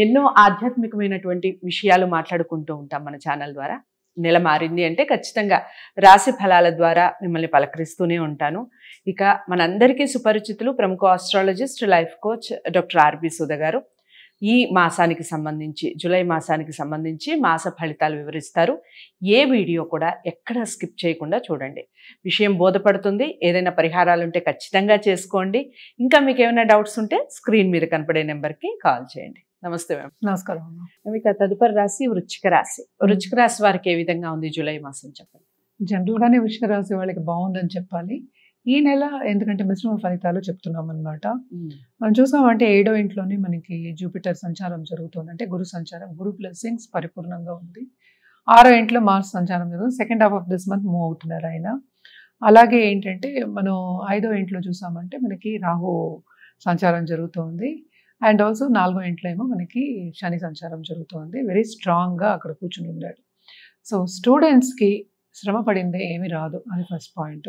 ఎన్నో ఆధ్యాత్మికమైనటువంటి విషయాలు మాట్లాడుకుంటూ ఉంటాం మన ఛానల్ ద్వారా. నెల మారింది అంటే ఖచ్చితంగా రాశి ఫలాల ద్వారా మిమ్మల్ని పలకరిస్తూనే ఉంటాను. ఇక మనందరికీ సుపరిచితులు ప్రముఖ astrologist, life coach doctor R B Sudha గారు ఈ మాసానికి సంబంధించి, జూలై మాసానికి సంబంధించి మాస ఫలితాలు వివరిస్తారు. ఏ వీడియో కూడా ఎక్కడ స్కిప్ చేయకుండా చూడండి. విషయం బోధపడుతుంది. ఏదైనా పరిహారాలు ఉంటే ఖచ్చితంగా చేసుకోండి. ఇంకా మీకు ఏమైనా డౌట్స్ ఉంటే స్క్రీన్ మీద కనపడే నెంబర్కి కాల్ చేయండి. నమస్తే మ్యామ్. నమస్కారం. ఇక తదుపరి రాశి వృశ్చిక రాశి. వృశ్చిక రాశి వారికి ఏ విధంగా ఉంది జూలై మాసం చెప్పండి. జనరల్ గానే వృశ్చిక రాశి వాళ్ళకి బాగుందని చెప్పాలి. ఈ నెల ఎందుకంటే మిశ్రమ ఫలితాలు చెప్తున్నాం అనమాట. మనం చూసామంటే 7వ ఇంట్లోనే మనకి జూపిటర్ సంచారం జరుగుతుంది. అంటే గురు సంచారం, గురు బ్లెస్సింగ్స్ పరిపూర్ణంగా ఉంది. 6వ ఇంట్లో మార్స్ సంచారం జరుగుతుంది. Second half of this month move అవుతున్నారు ఆయన. అలాగే ఏంటంటే మనం 5వ ఇంట్లో చూసామంటే మనకి రాహు సంచారం జరుగుతుంది. అండ్ ఆల్సో 4వ ఇంట్లో ఏమో మనకి శని సంచారం జరుగుతుంది. వెరీ స్ట్రాంగ్గా అక్కడ కూర్చుని ఉన్నాడు. సో స్టూడెంట్స్కి శ్రమ పడిందే ఏమీ రాదు, అది first point.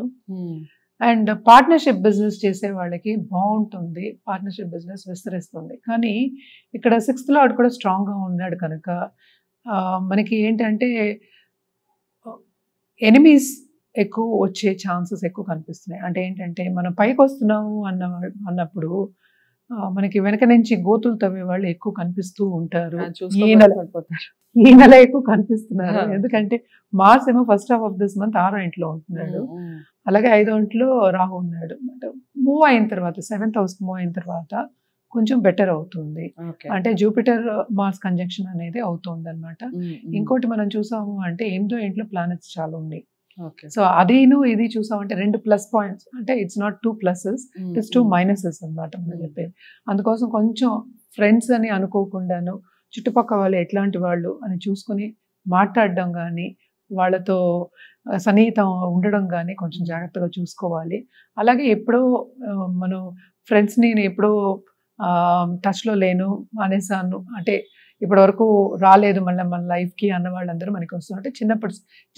And partnership business చేసే వాళ్ళకి బాగుంటుంది. పార్ట్నర్షిప్ బిజినెస్ విస్తరిస్తుంది. కానీ ఇక్కడ 6th లార్డ్ కూడా స్ట్రాంగ్గా ఉన్నాడు కనుక మనకి ఏంటంటే ఎనిమీస్ ఎక్కువ వచ్చే ఛాన్సెస్ ఎక్కువ కనిపిస్తున్నాయి. అంటే ఏంటంటే మనం పైకి వస్తున్నాము అన్నప్పుడు మనకి వెనక నుంచి గోతులు తవ్వే వాళ్ళు ఎక్కువ కనిపిస్తూ ఉంటారు. ఈ నెల ఎక్కువ కనిపిస్తున్నారు. ఎందుకంటే మార్స్ ఏమో first half of this month 6వ ఇంట్లో ఉంటున్నాడు. అలాగే 5వ ఇంట్లో రాహు ఉన్నాడు. మూవ్ అయిన తర్వాత 7th హౌస్ మూవ్ అయిన తర్వాత కొంచెం బెటర్ అవుతుంది. అంటే జూపిటర్ మార్స్ కంజంక్షన్ అనేది అవుతుంది అనమాట. ఇంకోటి మనం చూసాము అంటే 8వ ఇంట్లో ప్లానెట్స్ చాలా ఉన్నాయి. సో అదేను ఇది చూసామంటే 2 ప్లస్ పాయింట్స్. అంటే it's not 2 pluses, it's 2 minuses అనమాట మనం చెప్పేది. అందుకోసం కొంచెం ఫ్రెండ్స్ అని అనుకోకుండాను చుట్టుపక్కల వాళ్ళు ఎట్లాంటి వాళ్ళు అని చూసుకుని మాట్లాడడం కానీ, వాళ్ళతో సన్నిహితం ఉండడం కానీ కొంచెం జాగ్రత్తగా చూసుకోవాలి. అలాగే ఎప్పుడో మనం ఫ్రెండ్స్ని నేను ఎప్పుడో టచ్లో లేను అనేసాను, అంటే ఇప్పటి వరకు రాలేదు మళ్ళీ మన లైఫ్కి అన్న వాళ్ళందరూ మనకి వస్తుంటే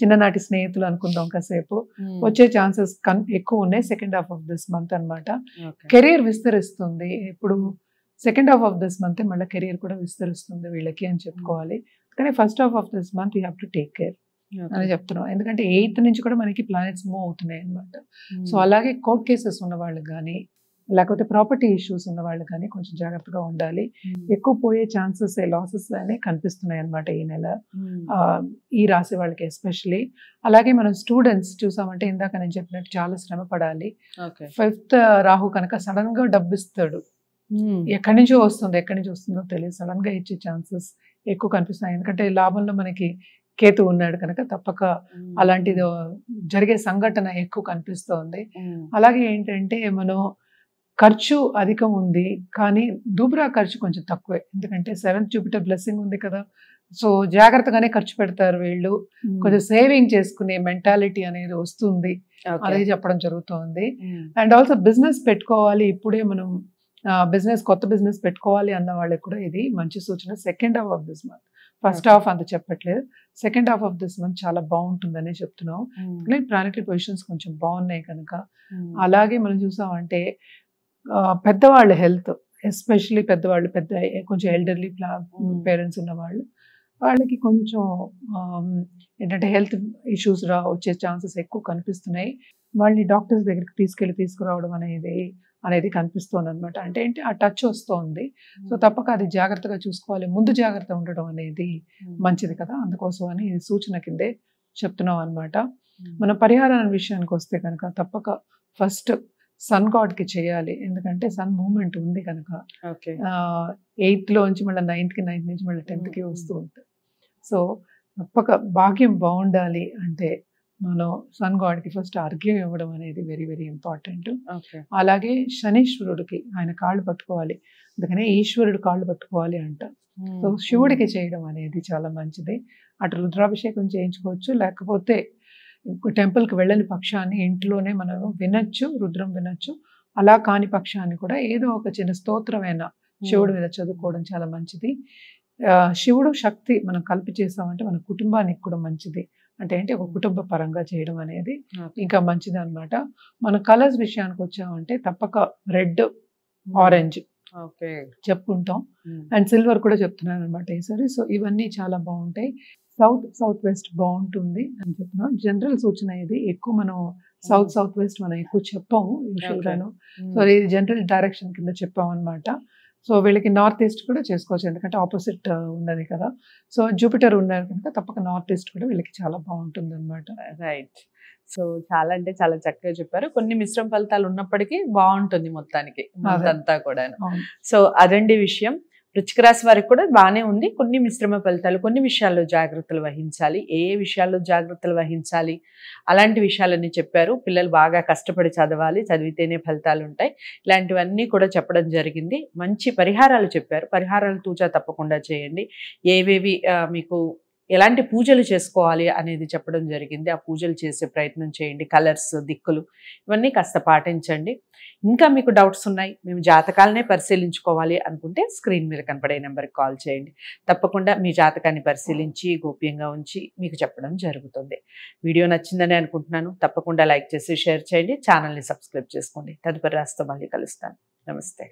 చిన్ననాటి స్నేహితులు అనుకుందాం కాసేపు. వచ్చే ఛాన్సెస్ ఎక్కువ ఉన్నాయి second half of this month అనమాట. కెరీర్ విస్తరిస్తుంది. ఇప్పుడు second half of this month మళ్ళీ కెరీర్ కూడా విస్తరిస్తుంది వీళ్ళకి అని చెప్పుకోవాలి. కానీ first half of this month you have to take care అని చెప్తున్నాం. ఎందుకంటే 8th నుంచి కూడా మనకి ప్లానెట్స్ మూవ్ అవుతున్నాయి అనమాట. సో అలాగే కోర్ట్ కేసెస్ ఉన్న వాళ్ళు కానీ, లేకపోతే ప్రాపర్టీ ఇష్యూస్ ఉన్న వాళ్ళు కానీ కొంచెం జాగ్రత్తగా ఉండాలి. ఎక్కువ పోయే ఛాన్సెస్, లాసెస్ అనే కనిపిస్తున్నాయి అనమాట ఈ నెల ఈ రాశి వాళ్ళకి ఎస్పెషలీ. అలాగే మనం స్టూడెంట్స్ చూసామంటే ఇందాక నేను చెప్పినట్టు చాలా శ్రమ పడాలి. 5th రాహు కనుక సడన్ గా డబ్బు ఇస్తాడు. ఎక్కడి నుంచో వస్తుందో తెలియదు, సడన్ గా ఇచ్చే ఛాన్సెస్ ఎక్కువ కనిపిస్తున్నాయి. ఎందుకంటే లాభంలో మనకి కేతు ఉన్నాడు కనుక తప్పక అలాంటిది జరిగే సంఘటన ఎక్కువ కనిపిస్తోంది. అలాగే ఏంటంటే మనం ఖర్చు అధికం ఉంది కానీ దూబరా ఖర్చు కొంచెం తక్కువే. ఎందుకంటే 7th జూపిటర్ బ్లెస్సింగ్ ఉంది కదా, సో జాగ్రత్తగానే ఖర్చు పెడతారు వీళ్ళు. కొంచెం సేవింగ్ చేసుకునే మెంటాలిటీ అనేది వస్తుంది, అదే చెప్పడం జరుగుతుంది. అండ్ ఆల్సో బిజినెస్ పెట్టుకోవాలి, ఇప్పుడే మనం కొత్త బిజినెస్ పెట్టుకోవాలి అన్న వాళ్ళకి కూడా ఇది మంచి సూచన. Second half of this month, first half అంత చెప్పట్లేదు, second half of this month చాలా బాగుంటుందనే చెప్తున్నాం. ప్లానెటరీ పొజిషన్స్ కొంచెం బాగున్నాయి కనుక. అలాగే మనం చూసామంటే పెద్దవాళ్ళ హెల్త్, ఎస్పెషల్లీ కొంచెం ఎల్డర్లీ పేరెంట్స్ ఉన్న వాళ్ళకి కొంచెం ఏంటంటే హెల్త్ ఇష్యూస్ వచ్చే ఛాన్సెస్ ఎక్కువ కనిపిస్తున్నాయి. వాళ్ళని డాక్టర్స్ దగ్గరికి తీసుకురావడం అనేది కనిపిస్తుంది అనమాట. అంటే ఏంటి ఆ టచ్ వస్తుంది. సో తప్పక అది జాగ్రత్తగా చూసుకోవాలి. ముందు జాగ్రత్త ఉండడం అనేది మంచిది కదా, అందుకోసం అని సూచన కిందే చెప్తున్నాం అనమాట. మన పరిహారాల విషయానికి వస్తే కనుక తప్పక ఫస్ట్ సన్ గాడ్కి చేయాలి. ఎందుకంటే సన్ మూవ్మెంట్ ఉంది కనుక 8th లోంచి మళ్ళీ 9th నుంచి మళ్ళీ 10th వస్తూ ఉంటుంది. సో తప్పక భాగ్యం బాగుండాలి అంటే మనం సన్ గాడ్కి ఫస్ట్ అర్ఘ్యం ఇవ్వడం అనేది వెరీ వెరీ ఇంపార్టెంట్. అలాగే శనీశ్వరుడికి ఆయన కాళ్ళు పట్టుకోవాలి, అందుకనే ఈశ్వరుడు కాళ్ళు పట్టుకోవాలి అంట. సో శివుడికి చేయడం అనేది చాలా మంచిది. అటు రుద్రాభిషేకం చేయించుకోవచ్చు, లేకపోతే టెంపుల్కి వెళ్ళని పక్షాన్ని ఇంట్లోనే మనం వినొచ్చు, రుద్రం వినొచ్చు. అలా కాని పక్షాన్ని కూడా ఏదో ఒక చిన్న స్తోత్రమైన శివుడి మీద చదువుకోవడం చాలా మంచిది. శివుడు శక్తి మనం కలిపి చేస్తామంటే మన కుటుంబానికి కూడా మంచిది. అంటే ఏంటి ఒక కుటుంబ పరంగా చేయడం అనేది ఇంకా మంచిది అనమాట. మన కలర్స్ విషయానికి వచ్చామంటే తప్పక రెడ్, ఆరెంజ్ ఓకే. చెప్పుకుంటాం. అండ్ సిల్వర్ కూడా చెప్తున్నాను అనమాట ఈసారి. సో ఇవన్నీ చాలా బాగుంటాయి. సౌత్ వెస్ట్ బాగుంటుంది అని చెప్తున్నాం. జనరల్ సూచన ఇది. ఎక్కువ మనం సౌత్ వెస్ట్ మనం ఎక్కువ చెప్పాము యూజువల్ గాను. సో ఇది జనరల్ డైరెక్షన్ కింద చెప్పాం అనమాట. సో వీళ్ళకి నార్త్ ఈస్ట్ కూడా చేసుకోవచ్చు, ఎందుకంటే ఆపోజిట్ ఉన్నది కదా. సో జూపిటర్ ఉన్నారు కనుక తప్పక నార్త్ ఈస్ట్ కూడా వీళ్ళకి చాలా బాగుంటుంది అనమాట. రైట్. సో చాలా అంటే చాలా చక్కగా చెప్పారు. కొన్ని మిశ్రమ ఫలితాలు ఉన్నప్పటికీ బాగుంటుంది మొత్తానికి అంతా కూడా. సో అదండి విషయం. వృశ్చిక రాశి వారికి కూడా బాగానే ఉంది. కొన్ని మిశ్రమ ఫలితాలు, కొన్ని విషయాల్లో జాగ్రత్తలు వహించాలి. ఏ విషయాల్లో జాగ్రత్తలు వహించాలి అలాంటి విషయాలన్నీ చెప్పారు. పిల్లలు బాగా కష్టపడి చదవాలి, చదివితేనే ఫలితాలు ఉంటాయి. ఇలాంటివన్నీ కూడా చెప్పడం జరిగింది. మంచి పరిహారాలు చెప్పారు. పరిహారాలు తూచా తప్పకుండా చేయండి. ఏవేవి మీకు ఎలాంటి పూజలు చేసుకోవాలి అనేది చెప్పడం జరిగింది. ఆ పూజలు చేసే ప్రయత్నం చేయండి. కలర్స్, దిక్కులు ఇవన్నీ కాస్త పాటించండి. ఇంకా మీకు డౌట్స్ ఉన్నాయి, మేము జాతకాలనే పరిశీలించుకోవాలి అనుకుంటే స్క్రీన్ మీద కనపడే నెంబర్కి కాల్ చేయండి. తప్పకుండా మీ జాతకాన్ని పరిశీలించి గోప్యంగా ఉంచి మీకు చెప్పడం జరుగుతుంది. వీడియో నచ్చిందని అనుకుంటున్నాను. తప్పకుండా లైక్ చేసి షేర్ చేయండి. ఛానల్ని సబ్స్క్రైబ్ చేసుకోండి. తదుపరి రాశితో మళ్ళీ కలుస్తాను. నమస్తే.